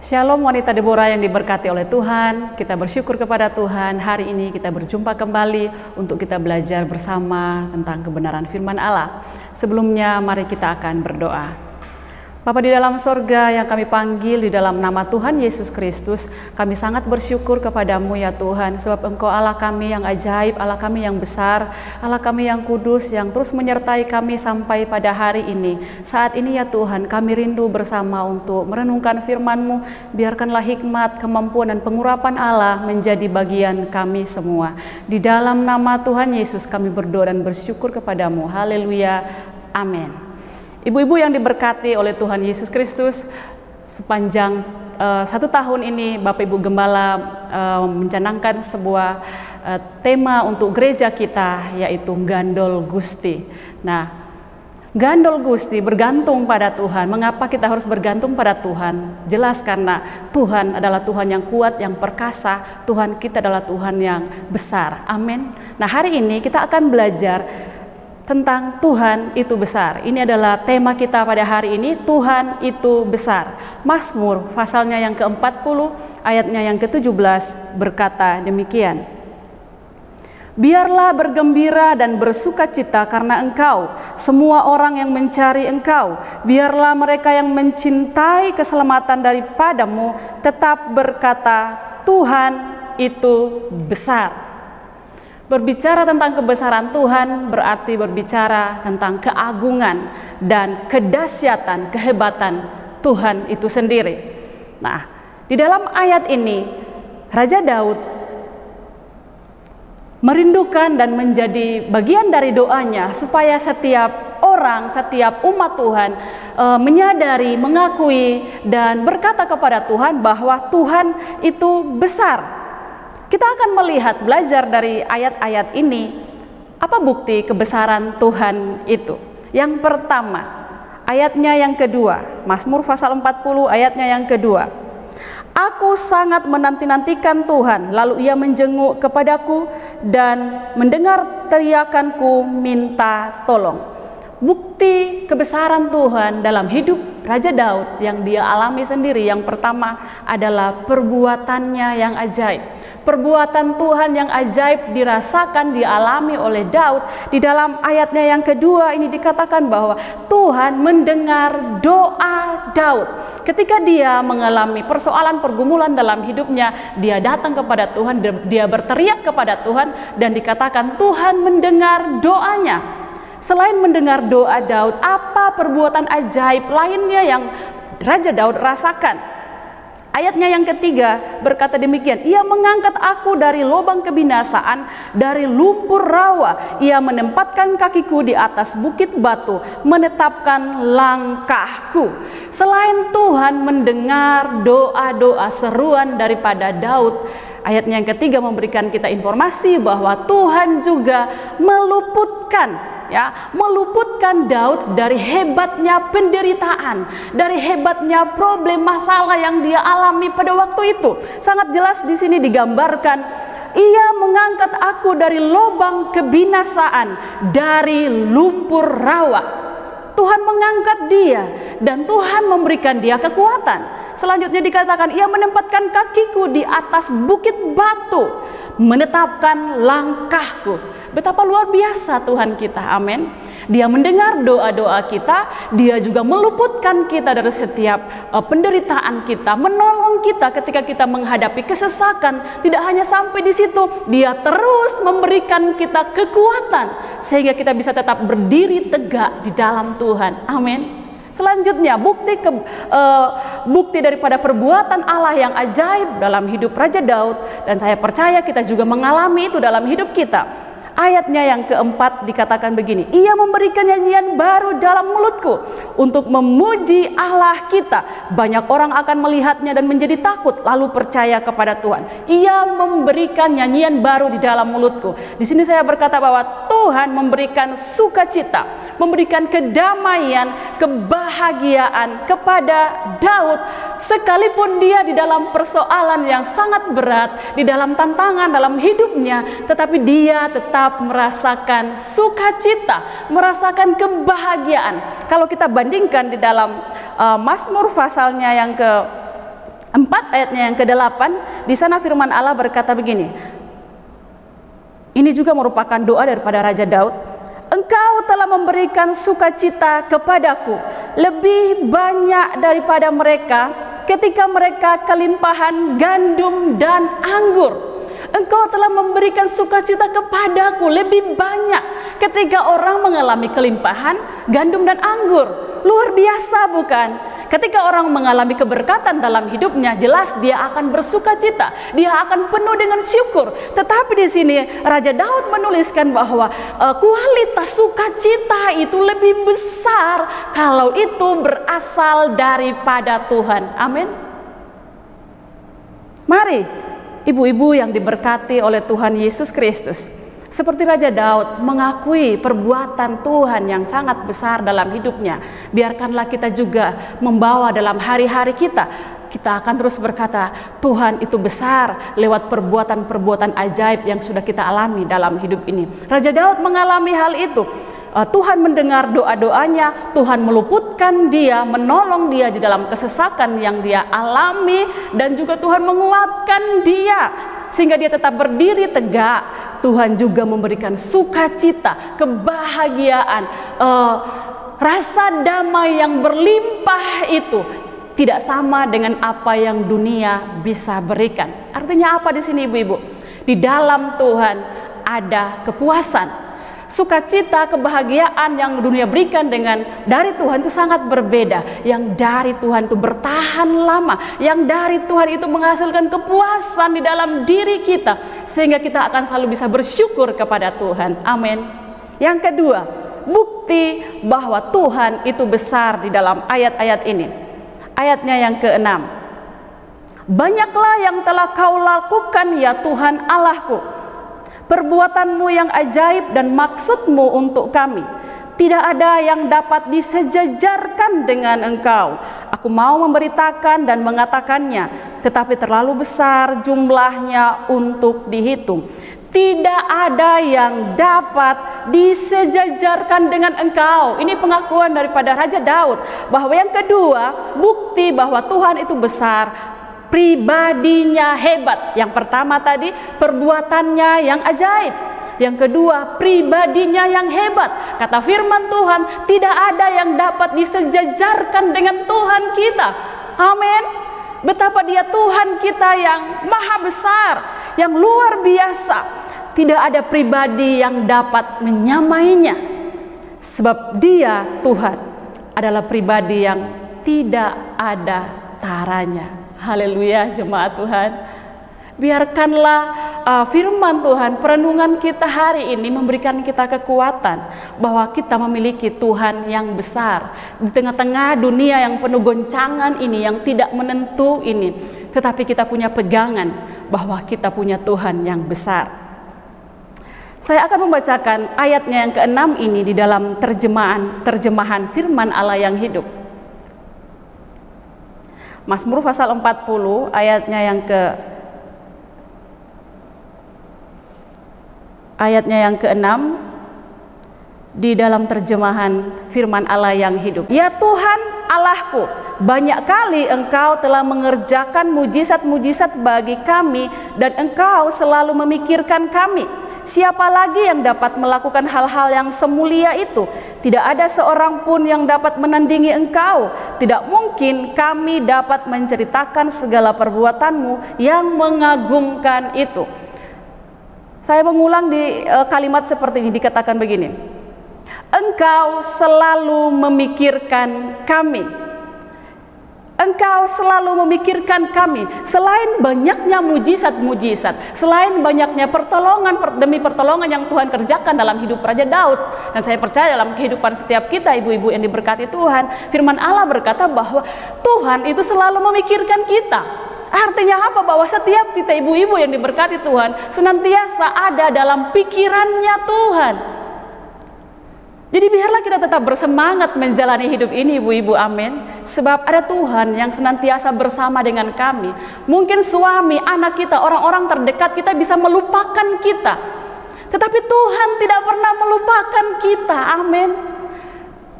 Shalom wanita Deborah yang diberkati oleh Tuhan. Kita bersyukur kepada Tuhan. Hari ini kita berjumpa kembali untuk kita belajar bersama tentang kebenaran firman Allah. Sebelumnya mari kita akan berdoa. Bapa di dalam sorga yang kami panggil di dalam nama Tuhan Yesus Kristus, kami sangat bersyukur kepadamu ya Tuhan, sebab Engkau Allah kami yang ajaib, Allah kami yang besar, Allah kami yang kudus, yang terus menyertai kami sampai pada hari ini. Saat ini ya Tuhan, kami rindu bersama untuk merenungkan firman-Mu. Biarkanlah hikmat, kemampuan dan pengurapan Allah menjadi bagian kami semua. Di dalam nama Tuhan Yesus kami berdoa dan bersyukur kepadamu. Haleluya, amin. Ibu-ibu yang diberkati oleh Tuhan Yesus Kristus, sepanjang 1 tahun ini Bapak Ibu Gembala mencanangkan sebuah tema untuk gereja kita, yaitu Gandol Gusti. Nah, Gandol Gusti, bergantung pada Tuhan. Mengapa kita harus bergantung pada Tuhan? Jelas karena Tuhan adalah Tuhan yang kuat, yang perkasa. Tuhan kita adalah Tuhan yang besar. Amin. Nah, hari ini kita akan belajar tentang Tuhan itu besar. Ini adalah tema kita pada hari ini, Tuhan itu besar. Mazmur pasalnya yang ke-40 ayatnya yang ke-17 berkata demikian. Biarlah bergembira dan bersukacita karena Engkau, semua orang yang mencari Engkau. Biarlah mereka yang mencintai keselamatan daripadamu tetap berkata, Tuhan itu besar. Berbicara tentang kebesaran Tuhan berarti berbicara tentang keagungan dan kedahsyatan, kehebatan Tuhan itu sendiri. Nah, di dalam ayat ini Raja Daud merindukan dan menjadi bagian dari doanya supaya setiap orang, setiap umat Tuhan menyadari, mengakui dan berkata kepada Tuhan bahwa Tuhan itu besar. Kita akan melihat, belajar dari ayat-ayat ini, apa bukti kebesaran Tuhan itu. Yang pertama, ayatnya yang kedua, Mazmur pasal 40 ayatnya yang kedua. Aku sangat menanti-nantikan Tuhan, lalu Ia menjenguk kepadaku dan mendengar teriakanku minta tolong. Bukti kebesaran Tuhan dalam hidup Raja Daud yang dia alami sendiri, yang pertama adalah perbuatannya yang ajaib. Perbuatan Tuhan yang ajaib dirasakan, dialami oleh Daud. Di dalam ayatnya yang kedua ini dikatakan bahwa Tuhan mendengar doa Daud. Ketika dia mengalami persoalan pergumulan dalam hidupnya, dia datang kepada Tuhan, dia berteriak kepada Tuhan dan dikatakan Tuhan mendengar doanya. Selain mendengar doa Daud, apa perbuatan ajaib lainnya yang Raja Daud rasakan? Ayatnya yang ketiga berkata demikian, Ia mengangkat aku dari lubang kebinasaan, dari lumpur rawa. Ia menempatkan kakiku di atas bukit batu, menetapkan langkahku. Selain Tuhan mendengar doa-doa seruan daripada Daud, ayatnya yang ketiga memberikan kita informasi bahwa Tuhan juga meluputkan Daud dari hebatnya penderitaan, dari hebatnya problem masalah yang dia alami pada waktu itu. Sangat jelas di sini digambarkan, Ia mengangkat aku dari lubang kebinasaan, dari lumpur rawa. Tuhan mengangkat dia dan Tuhan memberikan dia kekuatan. Selanjutnya dikatakan, Ia menempatkan kakiku di atas bukit batu, menetapkan langkahku. Betapa luar biasa Tuhan kita, amin. Dia mendengar doa-doa kita, Dia juga meluputkan kita dari setiap penderitaan kita, menolong kita ketika kita menghadapi kesesakan. Tidak hanya sampai di situ, Dia terus memberikan kita kekuatan sehingga kita bisa tetap berdiri tegak di dalam Tuhan, amin. Selanjutnya bukti daripada perbuatan Allah yang ajaib dalam hidup Raja Daud, dan saya percaya kita juga mengalami itu dalam hidup kita. Ayatnya yang keempat dikatakan begini, Ia memberikan nyanyian baru dalam mulutku untuk memuji Allah kita. Banyak orang akan melihatnya dan menjadi takut lalu percaya kepada Tuhan. Ia memberikan nyanyian baru di dalam mulutku. Di sini saya berkata bahwa Tuhan memberikan sukacita, memberikan kedamaian, kebahagiaan kepada Daud, sekalipun dia di dalam persoalan yang sangat berat, di dalam tantangan dalam hidupnya, tetapi dia tetap merasakan sukacita, merasakan kebahagiaan. Kalau kita bandingkan di dalam Mazmur pasalnya yang ke 4 ayatnya yang ke-8, di sana firman Allah berkata begini. Ini juga merupakan doa daripada Raja Daud. Engkau telah memberikan sukacita kepadaku lebih banyak daripada mereka ketika mereka kelimpahan gandum dan anggur. Engkau telah memberikan sukacita kepadaku lebih banyak ketika orang mengalami kelimpahan gandum dan anggur. Luar biasa bukan? Ketika orang mengalami keberkatan dalam hidupnya, jelas dia akan bersukacita, dia akan penuh dengan syukur. Tetapi di sini Raja Daud menuliskan bahwa kualitas sukacita itu lebih besar kalau itu berasal daripada Tuhan. Amin. Mari ibu-ibu yang diberkati oleh Tuhan Yesus Kristus, seperti Raja Daud mengakui perbuatan Tuhan yang sangat besar dalam hidupnya, biarkanlah kita juga membawa dalam hari-hari kita. Kita akan terus berkata, Tuhan itu besar lewat perbuatan-perbuatan ajaib yang sudah kita alami dalam hidup ini. Raja Daud mengalami hal itu. Tuhan mendengar doa-doanya, Tuhan meluputkan dia, menolong dia di dalam kesesakan yang dia alami, dan juga Tuhan menguatkan dia sehingga dia tetap berdiri tegak. Tuhan juga memberikan sukacita, kebahagiaan, rasa damai yang berlimpah itu tidak sama dengan apa yang dunia bisa berikan. Artinya apa di sini ibu-ibu? Di dalam Tuhan ada kepuasan. Sukacita, kebahagiaan yang dunia berikan dengan dari Tuhan itu sangat berbeda. Yang dari Tuhan itu bertahan lama. Yang dari Tuhan itu menghasilkan kepuasan di dalam diri kita, sehingga kita akan selalu bisa bersyukur kepada Tuhan. Amin. Yang kedua, bukti bahwa Tuhan itu besar di dalam ayat-ayat ini. Ayatnya yang ke-6. Banyaklah yang telah kau lakukan ya Tuhan Allahku, perbuatanmu yang ajaib dan maksudmu untuk kami. Tidak ada yang dapat disejajarkan dengan engkau. Aku mau memberitakan dan mengatakannya, tetapi terlalu besar jumlahnya untuk dihitung. Tidak ada yang dapat disejajarkan dengan engkau. Ini pengakuan daripada Raja Daud. Bahwa yang kedua, bukti bahwa Tuhan itu besar, pribadinya hebat. Yang pertama tadi perbuatannya yang ajaib. Yang kedua pribadinya yang hebat. Kata firman Tuhan, tidak ada yang dapat disejajarkan dengan Tuhan kita. Amin. Betapa dia Tuhan kita yang maha besar, yang luar biasa. Tidak ada pribadi yang dapat menyamainya. Sebab dia Tuhan adalah pribadi yang tidak ada taranya. Haleluya jemaat Tuhan. Biarkanlah firman Tuhan, perenungan kita hari ini memberikan kita kekuatan bahwa kita memiliki Tuhan yang besar. Di tengah-tengah dunia yang penuh goncangan ini, yang tidak menentu ini, tetapi kita punya pegangan bahwa kita punya Tuhan yang besar. Saya akan membacakan ayatnya yang ke-6 ini di dalam terjemahan firman Allah yang hidup. Mazmur pasal 40 ayatnya yang ke-6 di dalam terjemahan firman Allah yang hidup. Ya Tuhan Allahku, banyak kali Engkau telah mengerjakan mujizat-mujizat bagi kami, dan Engkau selalu memikirkan kami. Siapa lagi yang dapat melakukan hal-hal yang semulia itu? Tidak ada seorang pun yang dapat menandingi Engkau. Tidak mungkin kami dapat menceritakan segala perbuatanmu yang mengagumkan itu. Saya mengulang di kalimat seperti ini, dikatakan begini. Engkau selalu memikirkan kami. Engkau selalu memikirkan kami. Selain banyaknya mujizat-mujizat, selain banyaknya pertolongan demi pertolongan yang Tuhan kerjakan dalam hidup Raja Daud, dan saya percaya dalam kehidupan setiap kita ibu-ibu yang diberkati Tuhan, firman Allah berkata bahwa Tuhan itu selalu memikirkan kita. Artinya apa? Bahwa setiap kita ibu-ibu yang diberkati Tuhan senantiasa ada dalam pikirannya Tuhan. Jadi biarlah kita tetap bersemangat menjalani hidup ini ibu-ibu, amin. Sebab ada Tuhan yang senantiasa bersama dengan kami. Mungkin suami, anak kita, orang-orang terdekat kita bisa melupakan kita, tetapi Tuhan tidak pernah melupakan kita, amin.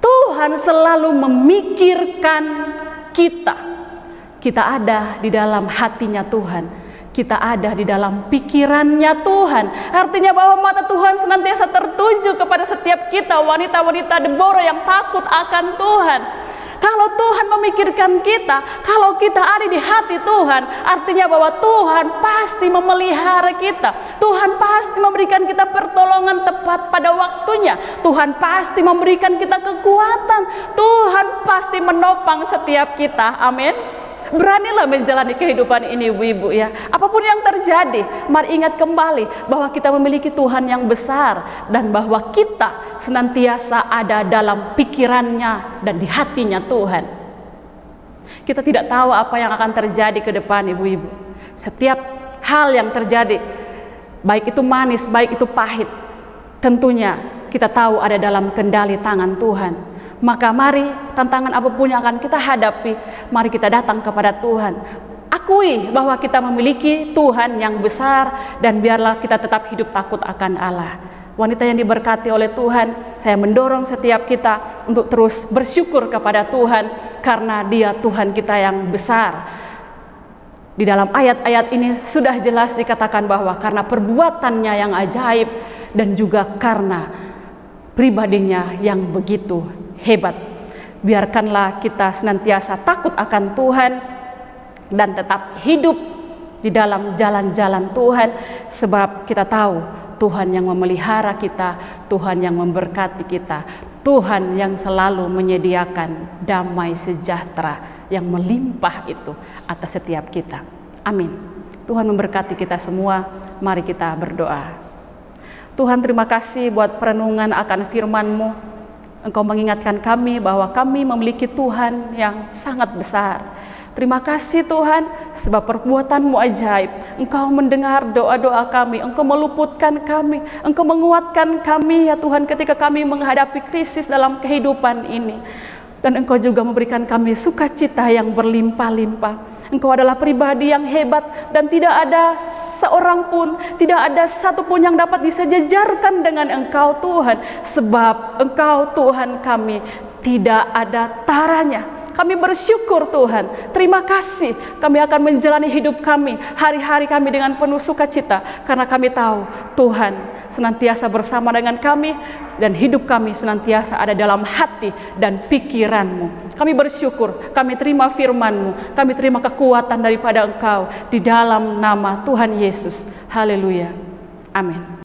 Tuhan selalu memikirkan kita. kita ada di dalam hatinya Tuhan, kita ada di dalam pikirannya Tuhan. Artinya bahwa mata Tuhan senantiasa tertuju kepada setiap kita, wanita-wanita Deborah yang takut akan Tuhan. Kalau Tuhan memikirkan kita, kalau kita ada di hati Tuhan, artinya bahwa Tuhan pasti memelihara kita. Tuhan pasti memberikan kita pertolongan tepat pada waktunya. Tuhan pasti memberikan kita kekuatan. Tuhan pasti menopang setiap kita. Amin. Beranilah menjalani kehidupan ini, ibu-ibu ya. Apapun yang terjadi, mari ingat kembali bahwa kita memiliki Tuhan yang besar dan bahwa kita senantiasa ada dalam pikirannya dan di hatinya Tuhan. Kita tidak tahu apa yang akan terjadi ke depan, ibu-ibu. Setiap hal yang terjadi, baik itu manis, baik itu pahit, tentunya kita tahu ada dalam kendali tangan Tuhan. Maka mari tantangan apapun yang akan kita hadapi, mari kita datang kepada Tuhan. Akui bahwa kita memiliki Tuhan yang besar dan biarlah kita tetap hidup takut akan Allah. Wanita yang diberkati oleh Tuhan, saya mendorong setiap kita untuk terus bersyukur kepada Tuhan karena Dia Tuhan kita yang besar. Di dalam ayat-ayat ini sudah jelas dikatakan bahwa karena perbuatannya yang ajaib dan juga karena pribadinya yang begitu hebat. Biarkanlah kita senantiasa takut akan Tuhan dan tetap hidup di dalam jalan-jalan Tuhan, sebab kita tahu Tuhan yang memelihara kita, Tuhan yang memberkati kita, Tuhan yang selalu menyediakan damai sejahtera yang melimpah itu atas setiap kita. Amin. Tuhan memberkati kita semua. Mari kita berdoa. Tuhan, terima kasih buat perenungan akan firman-Mu. Engkau mengingatkan kami bahwa kami memiliki Tuhan yang sangat besar. Terima kasih Tuhan, sebab perbuatan-Mu ajaib. Engkau mendengar doa-doa kami, Engkau meluputkan kami, Engkau menguatkan kami ya Tuhan ketika kami menghadapi krisis dalam kehidupan ini. Dan Engkau juga memberikan kami sukacita yang berlimpah-limpah. Engkau adalah pribadi yang hebat dan tidak ada seorang pun, tidak ada satu pun yang dapat disejajarkan dengan Engkau Tuhan. Sebab Engkau Tuhan kami tidak ada taranya. Kami bersyukur Tuhan, terima kasih kami akan menjalani hidup kami, hari-hari kami dengan penuh sukacita. Karena kami tahu Tuhan senantiasa bersama dengan kami dan hidup kami senantiasa ada dalam hati dan pikiran-Mu. Kami bersyukur, kami terima firman-Mu, kami terima kekuatan daripada Engkau di dalam nama Tuhan Yesus. Haleluya. Amin.